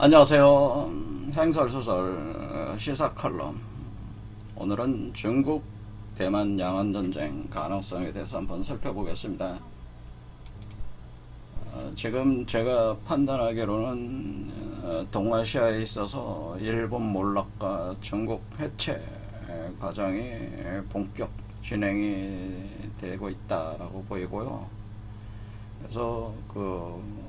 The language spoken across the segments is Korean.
안녕하세요. 행설소설 시사 칼럼. 오늘은 중국 대만 양안전쟁 가능성에 대해서 한번 살펴보겠습니다. 지금 제가 판단하기로는 동아시아에 있어서 일본 몰락과 중국 해체 과정이 본격 진행이 되고 있다라고 보이고요. 그래서 그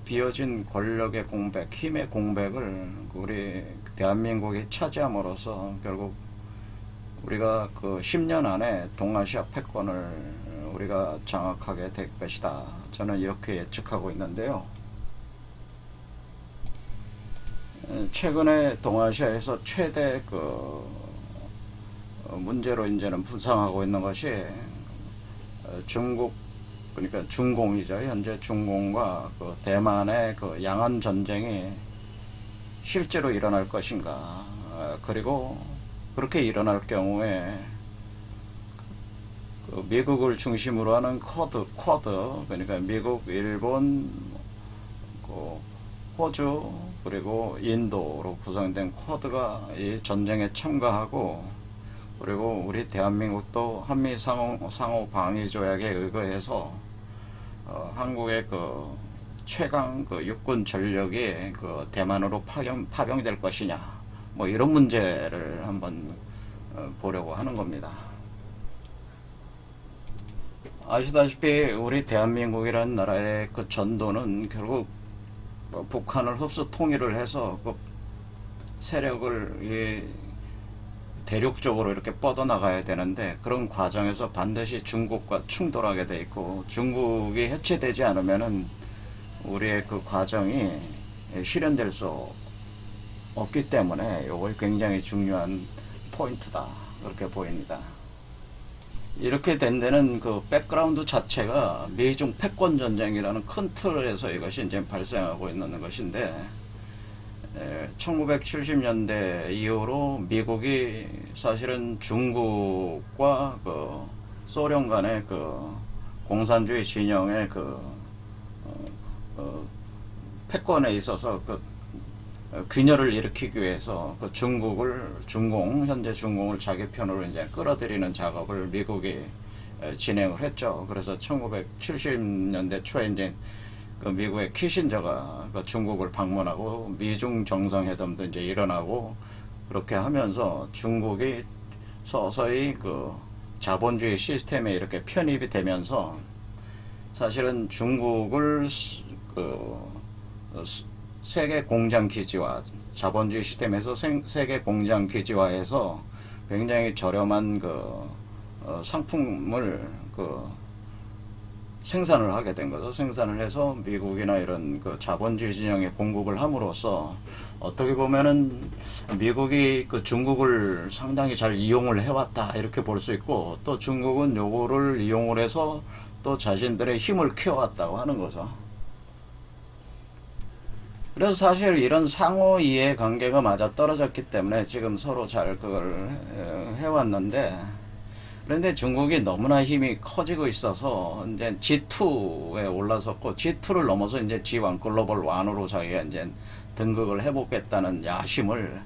비어진 권력의 공백, 힘의 공백을 우리 대한민국이 차지함으로써 결국 우리가 그 10년 안에 동아시아 패권을 우리가 장악하게 될 것이다. 저는 이렇게 예측하고 있는데요. 최근에 동아시아에서 최대 그 문제로 이제는 부상하고 있는 것이 중국, 그러니까 중공이죠. 현재 중공과 그 대만의 그 양안 전쟁이 실제로 일어날 것인가. 그리고 그렇게 일어날 경우에 그 미국을 중심으로 하는 쿼드, 그러니까 미국, 일본, 그 호주, 그리고 인도로 구성된 쿼드가 이 전쟁에 참가하고, 그리고 우리 대한민국도 한미 상호 방위 조약에 의거해서 한국의 그 최강 그 육군 전력이 그 대만으로 파병될 것이냐, 뭐 이런 문제를 한번 보려고 하는 겁니다. 아시다시피 우리 대한민국이라는 나라의 그 전도는 결국 북한을 흡수 통일을 해서 그 세력을 대륙 쪽으로 이렇게 뻗어나가야 되는데, 그런 과정에서 반드시 중국과 충돌하게 돼 있고, 중국이 해체되지 않으면은 우리의 그 과정이 실현될 수 없기 때문에 이걸 굉장히 중요한 포인트다, 그렇게 보입니다. 이렇게 된 데는 그 백그라운드 자체가 미중 패권 전쟁이라는 큰 틀에서 이것이 이제 발생하고 있는 것인데, 1970년대 이후로 미국이 사실은 중국과 그 소련 간의 그 공산주의 진영의 그 패권에 있어서 그 균열을 일으키기 위해서 그 현재 중공을 자기 편으로 이제 끌어들이는 작업을 미국이 진행을 했죠. 그래서 1970년대 초에 이제 그 미국의 키신저가 그 중국을 방문하고 미중 정상회담도 이제 일어나고, 그렇게 하면서 중국이 서서히 그 자본주의 시스템에 이렇게 편입이 되면서 사실은 중국을 그 세계 공장 기지화, 자본주의 시스템에서 세계 공장 기지화해서 굉장히 저렴한 그 상품을 그 생산을 하게 된 거죠. 생산을 해서 미국이나 이런 그 자본주의 진영에 공급을 함으로써 어떻게 보면은 미국이 그 중국을 상당히 잘 이용을 해왔다, 이렇게 볼 수 있고, 또 중국은 요거를 이용을 해서 또 자신들의 힘을 키워왔다고 하는 거죠. 그래서 사실 이런 상호 이해 관계가 맞아 떨어졌기 때문에 지금 서로 잘 그걸 해왔는데, 그런데 중국이 너무나 힘이 커지고 있어서 이제 G2에 올라섰고, G2를 넘어서 이제 G1 글로벌 1으로 자기가 이제 등극을 해보겠다는 야심을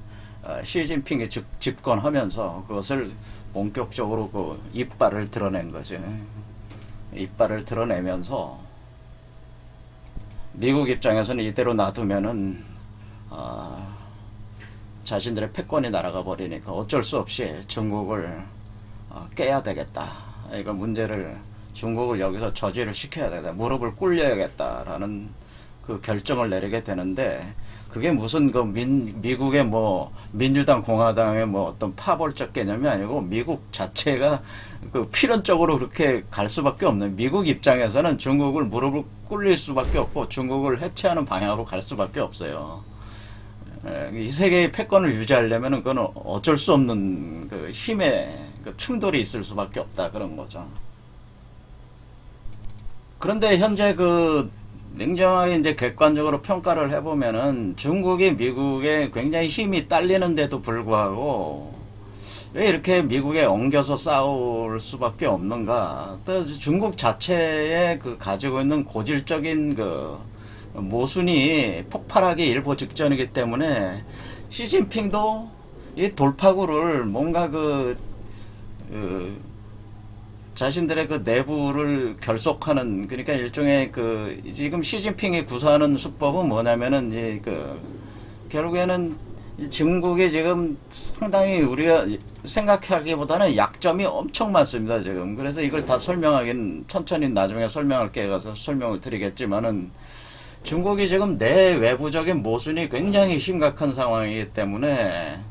시진핑이 집권하면서 그것을 본격적으로 그 이빨을 드러낸 거죠. 이빨을 드러내면서 미국 입장에서는 이대로 놔두면은 자신들의 패권이 날아가 버리니까 어쩔 수 없이 중국을 깨야 되겠다. 이거 문제를, 중국을 여기서 저지를 시켜야 되겠다. 무릎을 꿇려야겠다라는 그 결정을 내리게 되는데, 그게 무슨 그 미국의 뭐 민주당, 공화당의 뭐 어떤 파벌적 개념이 아니고 미국 자체가 그 필연적으로 그렇게 갈 수밖에 없는, 미국 입장에서는 중국을 무릎을 꿇릴 수밖에 없고 중국을 해체하는 방향으로 갈 수밖에 없어요. 이 세계의 패권을 유지하려면 그건 어쩔 수 없는 그 힘의 그 충돌이 있을 수밖에 없다, 그런 거죠. 그런데 현재 그 냉정하게 이제 객관적으로 평가를 해보면은 중국이 미국에 굉장히 힘이 딸리는데도 불구하고 왜 이렇게 미국에 엉겨서 싸울 수밖에 없는가? 또 중국 자체에 그 가지고 있는 고질적인 그 모순이 폭발하기 일보 직전이기 때문에 시진핑도 이 돌파구를 뭔가 자신들의 그 내부를 결속하는, 그러니까 일종의 지금 시진핑이 구사하는 수법은 뭐냐면은 결국에는 중국이 지금 상당히 우리가 생각하기보다는 약점이 엄청 많습니다, 지금. 그래서 이걸 다 설명하긴 천천히 나중에 설명할 게 가서 설명을 드리겠지만은, 중국이 지금 내 외부적인 모순이 굉장히 심각한 상황이기 때문에,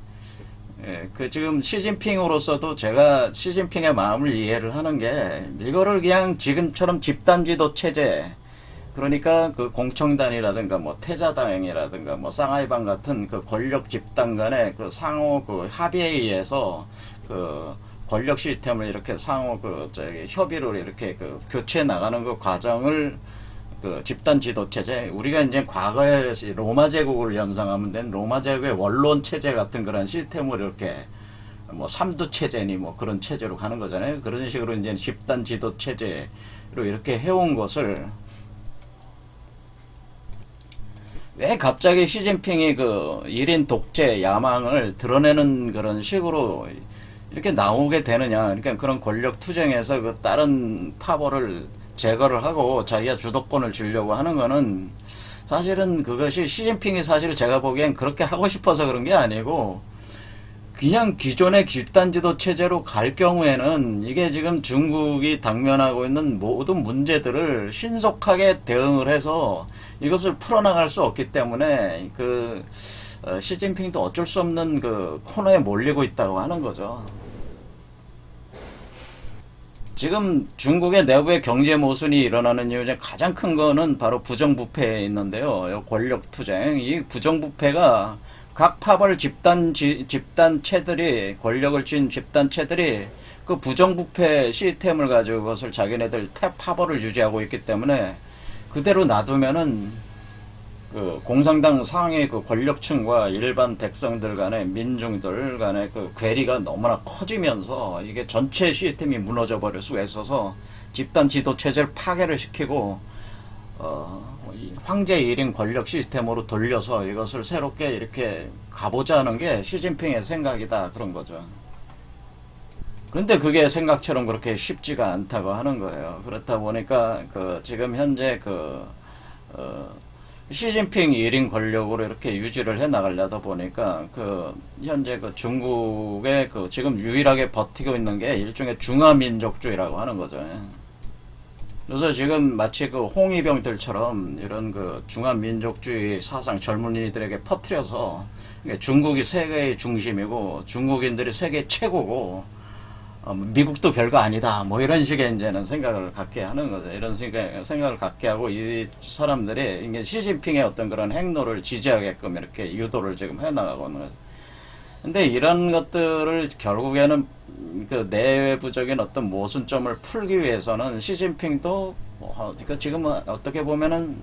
지금 시진핑으로서도 제가 시진핑의 마음을 이해를 하는 게, 이거를 그냥 지금처럼 집단지도 체제, 그러니까 공청단이라든가 태자당이라든가 쌍하이방 같은 권력 집단 간의 상호 합의에 의해서 권력 시스템을 이렇게 상호 협의로 이렇게 교체해 나가는 과정을 집단 지도 체제, 우리가 이제 과거에 로마 제국을 연상하면 된 로마 제국의 원론 체제 같은 그런 시스템을 이렇게 삼두 체제니 그런 체제로 가는 거잖아요. 그런 식으로 이제 집단 지도 체제로 이렇게 해온 것을, 왜 갑자기 시진핑이 1인 독재 야망을 드러내는 그런 식으로 이렇게 나오게 되느냐. 그러니까 그런 권력 투쟁에서 다른 파벌을 제거를 하고 자기가 주도권을 주려고 하는 거는, 사실은 그것이 시진핑이 사실 제가 보기엔 그렇게 하고 싶어서 그런 게 아니고, 그냥 기존의 집단지도 체제로 갈 경우에는 이게 지금 중국이 당면하고 있는 모든 문제들을 신속하게 대응을 해서 이것을 풀어나갈 수 없기 때문에 시진핑도 어쩔 수 없는 코너에 몰리고 있다고 하는 거죠. 지금 중국의 내부의 경제 모순이 일어나는 이유 중에 가장 큰 거는 바로 부정부패에 있는데요. 권력 투쟁. 이 부정부패가 각 파벌 집단체들이, 권력을 쥔 집단체들이 부정부패 시스템을 가지고 그것을 자기네들 파벌을 유지하고 있기 때문에, 그대로 놔두면은 공산당 상위 권력층과 일반 백성들 간의, 민중들 간의 괴리가 너무나 커지면서 이게 전체 시스템이 무너져 버릴 수가 있어서 집단 지도 체제를 파괴를 시키고 황제 1인 권력 시스템으로 돌려서 이것을 새롭게 이렇게 가보자는 게 시진핑의 생각이다, 그런 거죠. 그런데 그게 생각처럼 그렇게 쉽지가 않다고 하는 거예요. 그렇다 보니까 지금 현재 시진핑 1인 권력으로 이렇게 유지를 해 나가려다 보니까 현재 중국의 지금 유일하게 버티고 있는 게 일종의 중화민족주의라고 하는 거죠. 그래서 지금 마치 홍위병들처럼 이런 중화민족주의 사상 젊은이들에게 퍼뜨려서, 중국이 세계의 중심이고 중국인들이 세계 최고고 미국도 별거 아니다, 이런 식의 이제는 생각을 갖게 하는 거죠. 이런 생각을 갖게 하고, 이 사람들이 이게 시진핑의 어떤 그런 행로를 지지하게끔 이렇게 유도를 지금 해나가고 있는 거죠. 근데 이런 것들을 결국에는 내부적인 어떤 모순점을 풀기 위해서는 시진핑도 지금 어떻게 보면은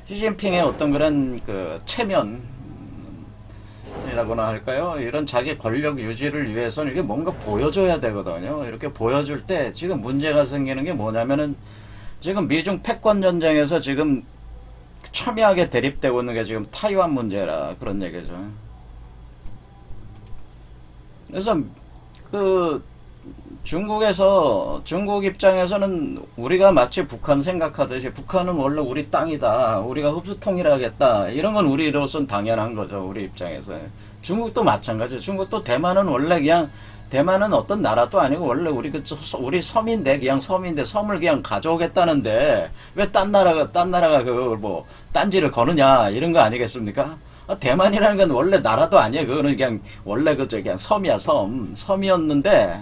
시진핑의 어떤 그런 체면이라고나 할까요? 이런 자기 권력 유지를 위해서는 이게 뭔가 보여줘야 되거든요. 이렇게 보여줄 때 지금 문제가 생기는 게 뭐냐면은, 지금 미중 패권 전쟁에서 지금 첨예하게 대립되고 있는 게 지금 타이완 문제라, 그런 얘기죠. 그래서 중국 입장에서는 우리가 마치 북한 생각하듯이, 북한은 원래 우리 땅이다, 우리가 흡수 통일하겠다, 이런 건 우리로선 당연한 거죠, 우리 입장에서. 중국도 마찬가지죠. 중국도 대만은 원래 그냥, 대만은 어떤 나라도 아니고 원래 우리 섬인데, 그냥 섬인데 섬을 그냥 가져오겠다는데 왜 딴 나라가 딴지를 거느냐, 이런 거 아니겠습니까? 대만이라는 건 원래 나라도 아니에요. 그거는 그냥 원래 그냥 섬이야, 섬이었는데,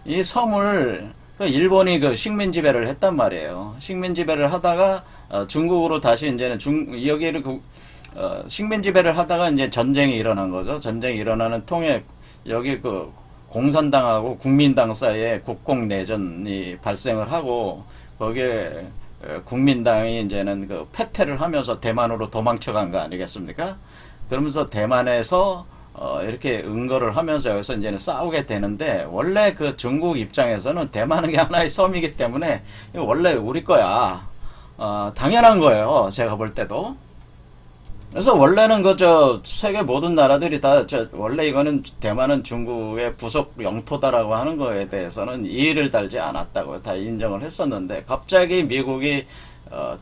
이 섬을 일본이 식민 지배를 했단 말이에요. 식민 지배를 하다가 중국으로 다시 이제는 여기를 식민 지배를 하다가 이제 전쟁이 일어난 거죠. 전쟁이 일어나는 통에 여기 공산당하고 국민당 사이에 국공 내전이 발생을 하고, 거기에 국민당이 이제는 패퇴를 하면서 대만으로 도망쳐간 거 아니겠습니까? 그러면서 대만에서 이렇게 응거를 하면서 여기서 이제는 싸우게 되는데, 원래 중국 입장에서는 대만은 하나의 섬이기 때문에 원래 우리 거야, 당연한 거예요. 제가 볼 때도. 그래서 원래는 세계 모든 나라들이 다, 원래 이거는 대만은 중국의 부속 영토다라고 하는 거에 대해서는 이의를 달지 않았다고 다 인정을 했었는데, 갑자기 미국이,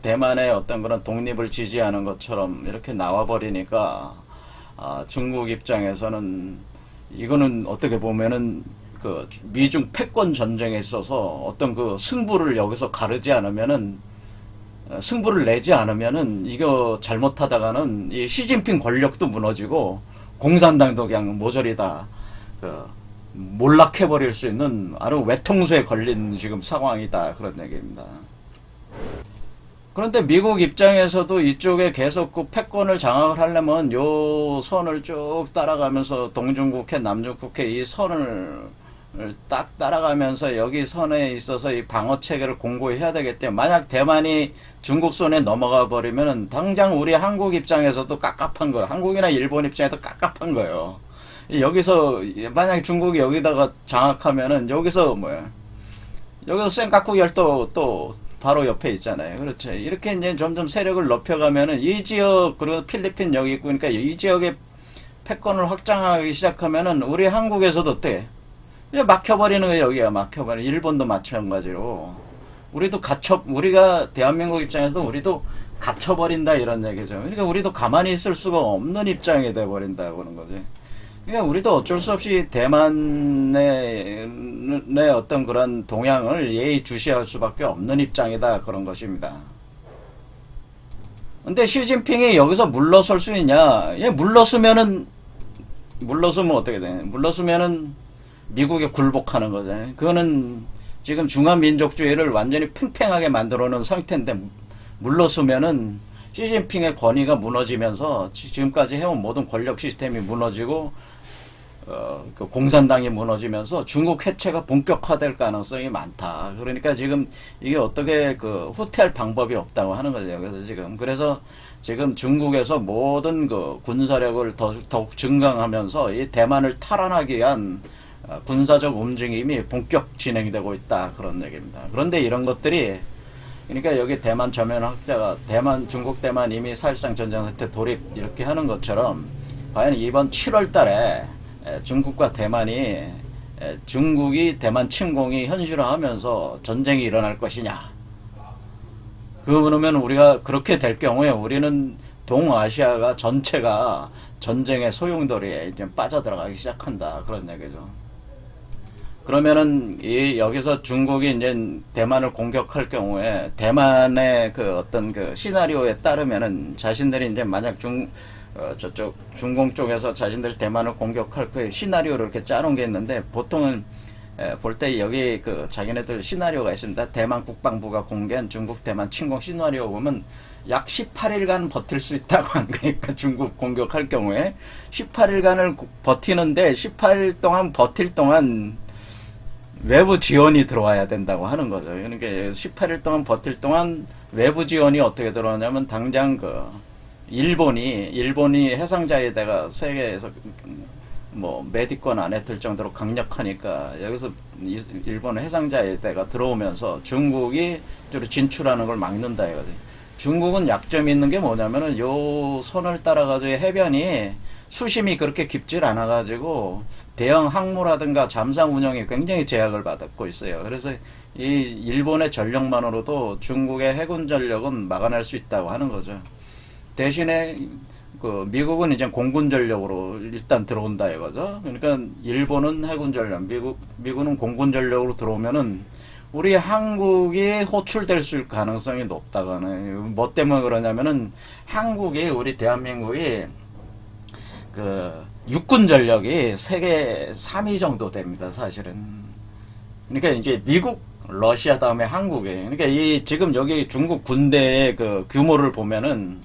대만의 어떤 그런 독립을 지지하는 것처럼 이렇게 나와버리니까, 중국 입장에서는 이거는 어떻게 보면은 그 미중 패권 전쟁에 있어서 어떤 그 승부를 여기서 가르지 않으면은 승부를 내지 않으면은 이거 잘못하다가는 이 시진핑 권력도 무너지고 공산당도 그냥 모조리 다 몰락해버릴 수 있는 아주 외통수에 걸린 지금 상황이다 그런 얘기입니다. 그런데 미국 입장에서도 이쪽에 계속 그 패권을 장악을 하려면 요 선을 쭉 따라가면서 동중국해, 남중국해 이 선을 딱 따라가면서 여기 선에 있어서 이 방어 체계를 공고히 해야 되겠죠. 만약 대만이 중국 손에 넘어가 버리면 당장 우리 한국 입장에서도 깝깝한 거예요. 한국이나 일본 입장에도 깝깝한 거예요. 여기서 만약 중국이 여기다가 장악하면은 여기서 여기서 센카쿠 열도 또 바로 옆에 있잖아요. 그렇죠. 이렇게 이제 점점 세력을 높여가면은 이 지역, 그리고 필리핀 여기 있고, 그러니까 이 지역의 패권을 확장하기 시작하면은 우리 한국에서도 어때? 막혀버리는 거예요. 여기가 막혀버리는. 일본도 마찬가지로. 우리가 대한민국 입장에서도 우리도 갇혀버린다 이런 얘기죠. 그러니까 우리도 가만히 있을 수가 없는 입장이 돼버린다고 하는 거지. 그러니까 우리도 어쩔 수 없이 대만의 어떤 그런 동향을 예의주시할 수밖에 없는 입장이다 그런 것입니다. 근데 시진핑이 여기서 물러설 수 있냐? 얘 물러서면 어떻게 돼? 물러서면은 미국에 굴복하는 거죠. 그거는 지금 중화민족주의를 완전히 팽팽하게 만들어 놓은 상태인데 물러서면은 시진핑의 권위가 무너지면서 지금까지 해온 모든 권력 시스템이 무너지고 그 공산당이 무너지면서 중국 해체가 본격화될 가능성이 많다. 그러니까 지금 이게 어떻게 후퇴할 방법이 없다고 하는 거죠. 그래서 지금 중국에서 모든 그 군사력을 더욱 증강하면서 이 대만을 탈환하기 위한 군사적 움직임이 본격 진행되고 있다 그런 얘기입니다. 그런데 이런 것들이 그러니까 여기 대만 저면학자가 중국 대만 이미 사실상 전쟁 상태 돌입 이렇게 하는 것처럼 과연 이번 7월 달에 중국과 대만이 중국이 대만 침공이 현실화하면서 전쟁이 일어날 것이냐. 그러면 우리가 그렇게 될 경우에 우리는 동아시아가 전체가 전쟁의 소용돌이에 이제 빠져들어가기 시작한다 그런 얘기죠. 그러면은 여기서 중국이 이제 대만을 공격할 경우에 대만의 그 어떤 그 시나리오에 따르면은 자신들이 이제 만약 저쪽 중공 쪽에서 자신들 대만을 공격할 그 시나리오를 이렇게 짜놓은 게 있는데 보통은 볼 때 여기 그 자기네들 시나리오가 있습니다. 대만 국방부가 공개한 중국 대만 침공 시나리오 보면 약 18일간 버틸 수 있다고 한 거니까 중국 공격할 경우에 18일간을 버티는데 18일 동안 버틸 동안 외부 지원이 들어와야 된다고 하는 거죠. 그러니까 18일 동안 버틸 동안 외부 지원이 어떻게 들어오냐면 당장 일본이 해상자위대가 세계에서 메디권 안에 들 정도로 강력하니까 여기서 일본 해상자위대가 들어오면서 중국이 진출하는 걸 막는다 이거지. 중국은 약점이 있는 게 뭐냐면은 요 선을 따라가지고 해변이 수심이 그렇게 깊질 않아가지고 대형 항모라든가 잠수함 운영이 굉장히 제약을 받고 있어요. 그래서 이 일본의 전력만으로도 중국의 해군 전력은 막아낼 수 있다고 하는 거죠. 대신에 미국은 이제 공군 전력으로 일단 들어온다 이거죠. 그러니까 일본은 해군 전력, 미국은 공군 전력으로 들어오면은 우리 한국이 호출될 수 있을 가능성이 높다고 하네. 뭐 때문에 그러냐면은 우리 대한민국이 육군 전력이 세계 3위 정도 됩니다, 사실은. 그러니까 이제 미국, 러시아 다음에 한국에. 그러니까 지금 여기 중국 군대의 규모를 보면은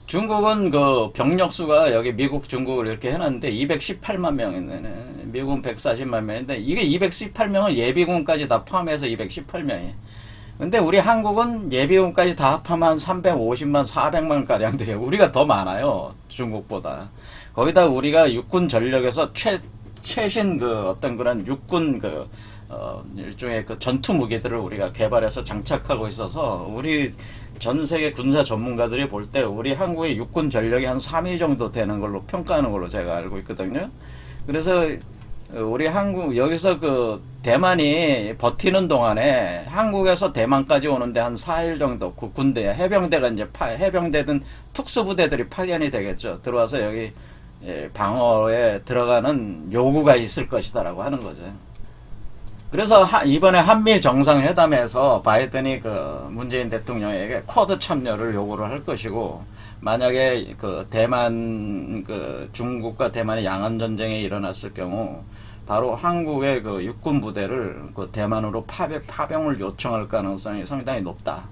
중국은 병력 수가 여기 미국, 중국을 이렇게 해놨는데 218만 명이네. 미국은 140만 명인데 이게 218명은 예비군까지 다 포함해서 218명이에요. 근데 우리 한국은 예비군까지 다 합하면 350만, 400만 가량 돼요. 우리가 더 많아요, 중국보다. 거기다 우리가 육군 전력에서 최신 어떤 그런 육군 일종의 그 전투 무기들을 우리가 개발해서 장착하고 있어서 우리 전 세계 군사 전문가들이 볼 때 우리 한국의 육군 전력이 한 3위 정도 되는 걸로 평가하는 걸로 제가 알고 있거든요. 그래서 우리 한국 여기서 그 대만이 버티는 동안에 한국에서 대만까지 오는데 한 4일 정도 그 군대 해병대가 이제 해병대든 특수부대들이 파견이 되겠죠. 들어와서 여기 방어에 들어가는 요구가 있을 것이다라고 하는 거죠. 그래서 이번에 한미 정상회담에서 바이든이 그 문재인 대통령에게 쿼드 참여를 요구를 할 것이고, 만약에 그 대만 그 중국과 대만의 양안 전쟁이 일어났을 경우 바로 한국의 그 육군 부대를 그 대만으로 파병을 요청할 가능성이 상당히 높다.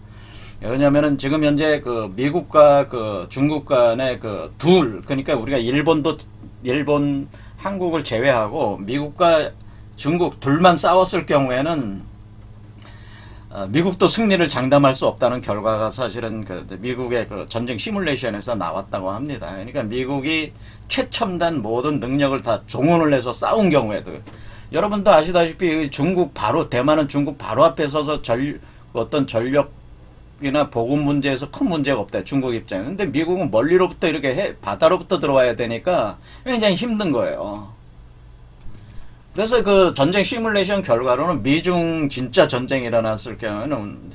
왜냐면은 지금 현재 그 미국과 그 중국 간의 그 그러니까 우리가 일본, 한국을 제외하고 미국과 중국 둘만 싸웠을 경우에는 미국도 승리를 장담할 수 없다는 결과가 사실은 그 미국의 그 전쟁 시뮬레이션에서 나왔다고 합니다. 그러니까 미국이 최첨단 모든 능력을 다 종원을 해서 싸운 경우에도, 여러분도 아시다시피 대만은 중국 바로 앞에 서서 어떤 전력이나 보급 문제에서 큰 문제가 없다, 중국 입장에. 근데 미국은 멀리로부터 이렇게 바다로부터 들어와야 되니까 굉장히 힘든 거예요. 그래서 그 전쟁 시뮬레이션 결과로는 미중 진짜 전쟁이 일어났을 경우에는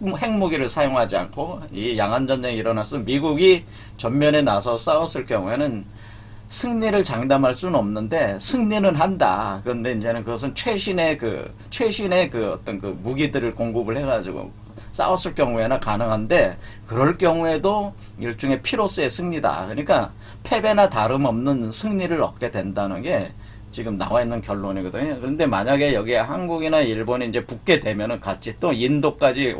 핵무기를 사용하지 않고 이 양안 전쟁이 일어나서 미국이 전면에 나서 싸웠을 경우에는 승리를 장담할 수는 없는데 승리는 한다. 그런데 이제는 그것은 최신의 그 어떤 그 무기들을 공급을 해가지고 싸웠을 경우에나 가능한데, 그럴 경우에도 일종의 피로스의 승리다. 그러니까 패배나 다름없는 승리를 얻게 된다는 게 지금 나와 있는 결론이거든요. 그런데 만약에 여기에 한국이나 일본이 이제 붙게 되면은 같이 또 인도까지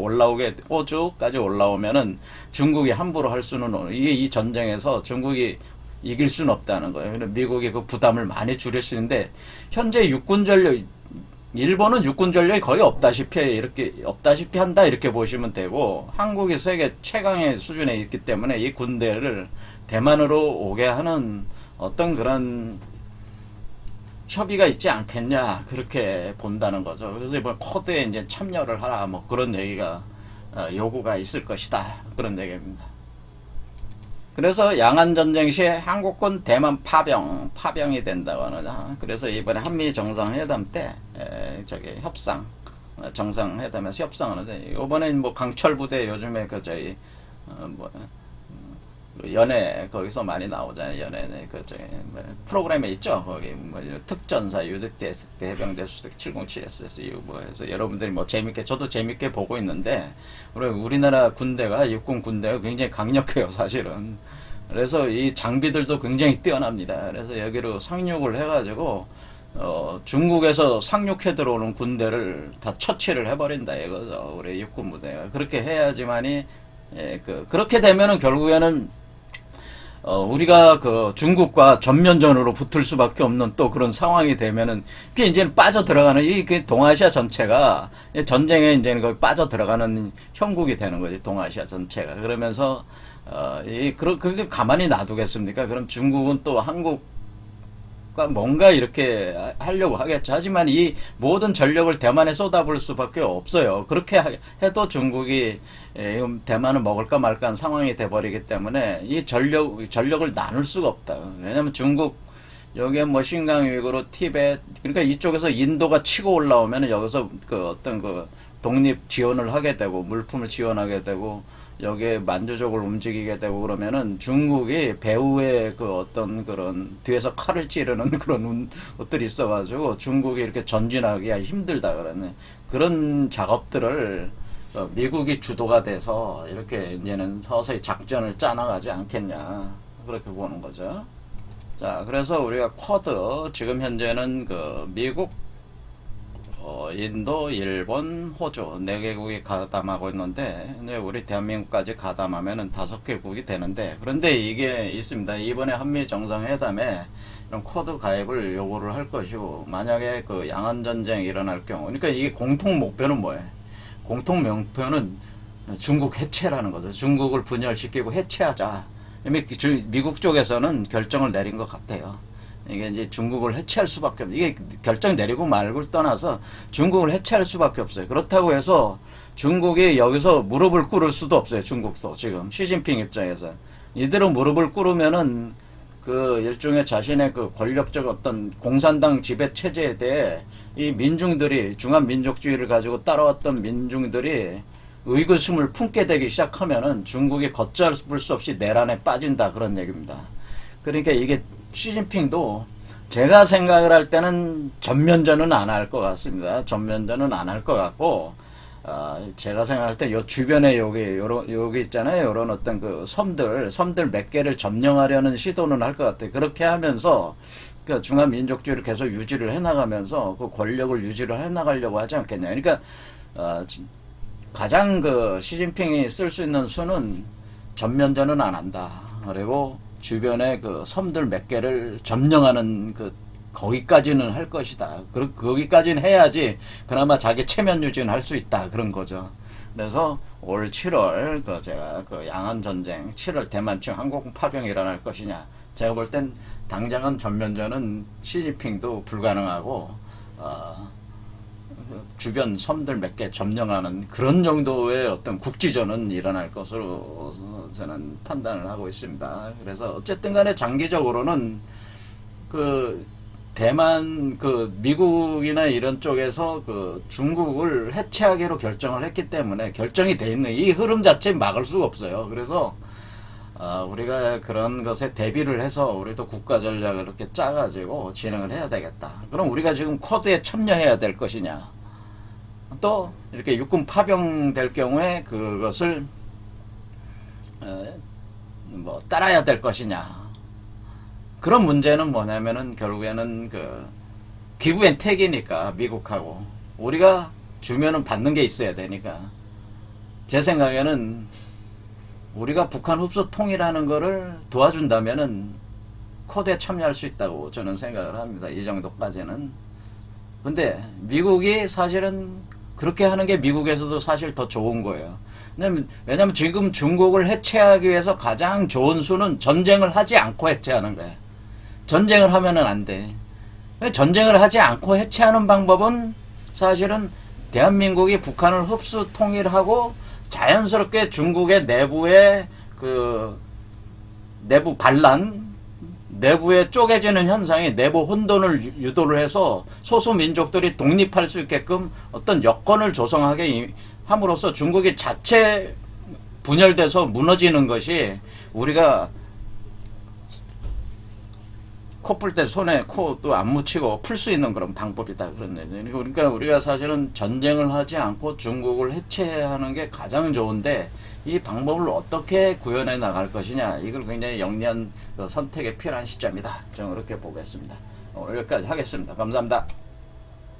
호주까지 올라오면은 중국이 함부로 할 수는, 이 전쟁에서 중국이 이길 수는 없다는 거예요. 미국이 그 부담을 많이 줄일 수 있는데, 현재 육군 전력, 일본은 육군 전력이 거의 없다시피 한다, 이렇게 보시면 되고, 한국이 세계 최강의 수준에 있기 때문에 이 군대를 대만으로 오게 하는 어떤 그런 협의가 있지 않겠냐, 그렇게 본다는 거죠. 그래서 이번 쿼드에 이제 참여를 하라, 뭐 그런 얘기가 요구가 있을 것이다, 그런 얘기입니다. 그래서 양안 전쟁 시 한국군 대만 파병이 된다고 하느냐. 그래서 이번에 한미 정상회담 때 정상회담에서 협상하는데, 이번엔 뭐 강철 부대, 요즘에 그 연애 거기서 많이 나오잖아요. 연애 뭐 프로그램에 있죠. 거기 뭐 특전사 UDS 때 해병대 수색 707SS 뭐 해서 여러분들이 뭐 저도 재밌게 보고 있는데, 우리나라 군대가, 육군 군대가 굉장히 강력해요, 사실은. 그래서 이 장비들도 굉장히 뛰어납니다. 그래서 여기로 상륙을 해가지고 중국에서 상륙해 들어오는 군대를 다 처치를 해버린다 이거죠, 우리 육군 부대가. 그렇게 해야지만이, 그렇게 되면은 결국에는 우리가 그 중국과 전면전으로 붙을 수밖에 없는 또 그런 상황이 되면은, 그게 이제 빠져 들어가는, 그 동아시아 전체가 전쟁에 이제 거기 빠져 들어가는 형국이 되는 거지, 동아시아 전체가. 그러면서 그렇게 가만히 놔두겠습니까? 그럼 중국은 또 한국과 뭔가 이렇게 하려고 하겠죠. 하지만 이 모든 전력을 대만에 쏟아부을 수밖에 없어요. 그렇게 해도 중국이 대만을 먹을까 말까 한 상황이 돼버리기 때문에 이 전력을 나눌 수가 없다. 왜냐면 중국, 여기에 뭐 신강 위구르, 티베트, 그러니까 이쪽에서 인도가 치고 올라오면 여기서 그 어떤 그 독립 지원을 하게 되고 물품을 지원하게 되고 여기에 만주족을 움직이게 되고, 그러면은 중국이 배후에 그 어떤 그런 뒤에서 칼을 찌르는 그런 것들이 있어가지고 중국이 이렇게 전진하기가 힘들다 그러네. 그런 작업들을 미국이 주도가 돼서 이렇게 이제는 서서히 작전을 짜나가지 않겠냐, 그렇게 보는 거죠. 자, 그래서 우리가 쿼드, 지금 현재는 그 미국, 인도, 일본, 호주 4개국이 가담하고 있는데, 우리 대한민국까지 가담하면은 5개국이 되는데, 그런데 이게 있습니다. 이번에 한미 정상회담에 이런 쿼드 가입을 요구를 할 것이고, 만약에 그 양안 전쟁이 일어날 경우, 그러니까 이게 공통 목표는 뭐예요? 공통 목표는 중국 해체라는 거죠. 중국을 분열시키고 해체하자. 이미 미국 쪽에서는 결정을 내린 것 같아요. 이게 이제 중국을 해체할 수밖에 없어요. 이게 결정 내리고 말고를 떠나서 중국을 해체할 수밖에 없어요. 그렇다고 해서 중국이 여기서 무릎을 꿇을 수도 없어요. 중국도 지금 시진핑 입장에서 이대로 무릎을 꿇으면은 그 일종의 자신의 그 권력적 어떤 공산당 지배 체제에 대해 이 민중들이 중한민족주의를 가지고 따라왔던 민중들이 의구심을 품게 되기 시작하면은 중국이 걷잡을 수 없이 내란에 빠진다 그런 얘기입니다. 그러니까 이게 시진핑도 제가 생각을 할 때는 전면전은 안 할 것 같습니다. 전면전은 안 할 것 같고, 제가 생각할 때 요 주변에 여기 있잖아요. 요런 어떤 그 섬들 몇 개를 점령하려는 시도는 할 것 같아요. 그렇게 하면서 그 중화민족주의를 계속 유지를 해나가면서 그 권력을 유지를 해나가려고 하지 않겠냐. 그러니까, 가장 그 시진핑이 쓸 수 있는 수는 전면전은 안 한다. 그리고 주변에 그 섬들 몇 개를 점령하는 거기까지는 할 것이다. 거기까지는 해야지 그나마 자기 체면 유지는 할 수 있다. 그런 거죠. 그래서 올 7월 제가 양안 전쟁 7월 대만층 항공 파병이 일어날 것이냐. 제가 볼 땐 당장은 전면전은 시진핑도 불가능하고 주변 섬들 몇 개 점령하는 그런 정도의 어떤 국지전은 일어날 것으로 저는 판단을 하고 있습니다. 그래서 어쨌든 간에 장기적으로는 대만 미국이나 이런 쪽에서 중국을 해체하기로 결정을 했기 때문에 결정이 돼 있는 이 흐름 자체 막을 수가 없어요. 그래서 우리가 그런 것에 대비를 해서 우리도 국가 전략을 이렇게 짜가지고 진행을 해야 되겠다. 그럼 우리가 지금 쿼드에 참여해야 될 것이냐? 또 이렇게 육군 파병될 경우에 그것을 따라야 될 것이냐? 그런 문제는 뭐냐면은 결국에는 기브 앤 택이니까 미국하고 우리가 주면은 받는 게 있어야 되니까 제 생각에는 우리가 북한 흡수 통일하는 거를 도와준다면은 쿼드에 참여할 수 있다고 저는 생각을 합니다. 이 정도까지는. 근데 미국이 사실은 그렇게 하는 게 미국에서도 사실 더 좋은 거예요. 왜냐면 지금 중국을 해체하기 위해서 가장 좋은 수는 전쟁을 하지 않고 해체하는 거예요. 전쟁을 하면은 안 돼. 전쟁을 하지 않고 해체하는 방법은 사실은 대한민국이 북한을 흡수 통일하고 자연스럽게 중국의 내부의 내부 반란, 내부에 쪼개지는 현상이 내부 혼돈을 유도를 해서 소수 민족들이 독립할 수 있게끔 어떤 여건을 조성하게 함으로써 중국이 자체 분열돼서 무너지는 것이 우리가 코 풀 때 손에 코도 안 묻히고 풀 수 있는 그런 방법이다. 그러니까 우리가 사실은 전쟁을 하지 않고 중국을 해체하는 게 가장 좋은데 이 방법을 어떻게 구현해 나갈 것이냐. 이걸 굉장히 영리한 선택에 필요한 시점이다. 저는 그렇게 보겠습니다. 오늘 여기까지 하겠습니다. 감사합니다.